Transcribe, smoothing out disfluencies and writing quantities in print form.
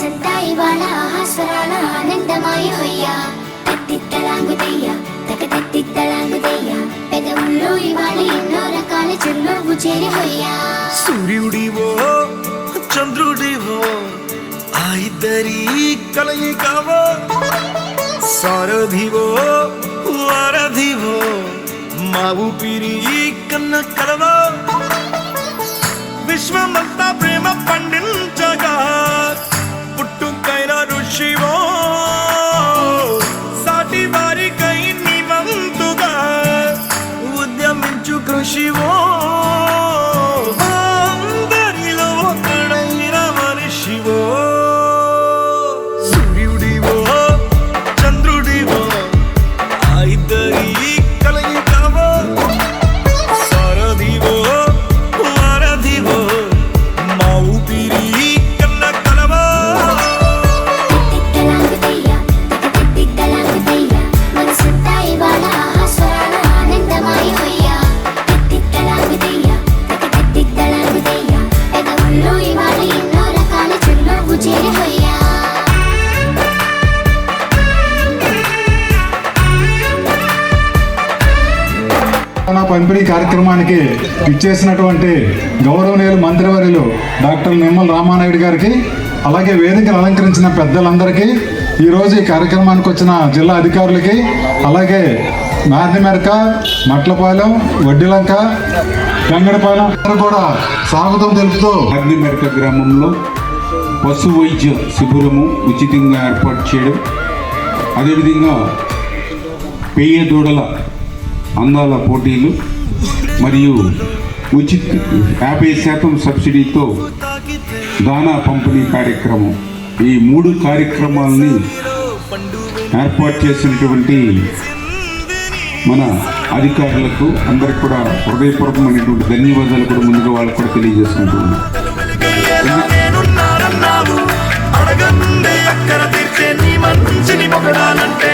మనసంతా ఇవాళ ఆహాస్వరాల ఆనందమాయ హొయ్యా. తత్తిత్తలాంగుతయ్య తకతత్తిత్తలాంగుతయ్య పెదవుల్లో ఇవాళ ఎన్నో రకాల చిరునవ్వు చేరి హొయ్యా. సూర్యుడివో చంద్రుడివో ఆ ఇద్దరి కలయికవో, సారథివో వారధివో మా ఊపిరి కన్న కలవో. విశ్వమంతా ప్రేమ పండించగా పుట్టుకైన ఋషివో, సాటి వారికై నివంతుగా ఉద్యమించు కృషివో. అందరిలో ఒకడైన మనిషివో. సూర్యుడివో చంద్రుడివో ఆ ఇద్దరి కలయికవో, సారథివో వారధివో మా ఊపిరి కన్న కలవో. తత్తిత్తలాంగుతయ్య తకతత్తిత్తలాంగుతయ్య మనసంతా ఇవాళ ఆహాస్వరాల ఆనందమాయ హొయ్యా. తత్తిత్తలాంగుతయ్య తకతత్తిత్తలాంగుతయ్య పెదవుల్లో ఇవాళ ఎన్నో రకాల చిరునవ్వు చేరి హొయ్యా. పంపిణీ కార్యక్రమానికి ఇచ్చేసినటువంటి గౌరవనీయులు మంత్రివర్యులు డాక్టర్ నిమ్మల రామానాయుడు గారికి, అలాగే వేదికను అలంకరించిన పెద్దలందరికీ, ఈరోజు ఈ కార్యక్రమానికి వచ్చిన జిల్లా అధికారులకి, అలాగే నార్నిమెరక, మట్లపాలెం, వడ్డిలంక, గంగడపాలెం కూడా స్వాగతం తెలుపుతూ నార్నిమెరక గ్రామంలో పశు వైద్య శిబిరము ఉచితంగా ఏర్పాటు చేయడం, అదేవిధంగా పెయ్య దూడల అందాల పోటీలు మరియు ఉచిత 50% సబ్సిడీతో దానా పంపిణీ కార్యక్రమం, ఈ 3 కార్యక్రమాలని ఏర్పాటు చేసినటువంటి మన అధికారులకు అందరికి కూడా హృదయపూర్వకమైనటువంటి ధన్యవాదాలు కూడా ముందుగా వాళ్ళకు కూడా తెలియజేసుకుంటున్నాను. అడగందే అక్కర తీర్చే నీ మంచిని పొగడాలంటే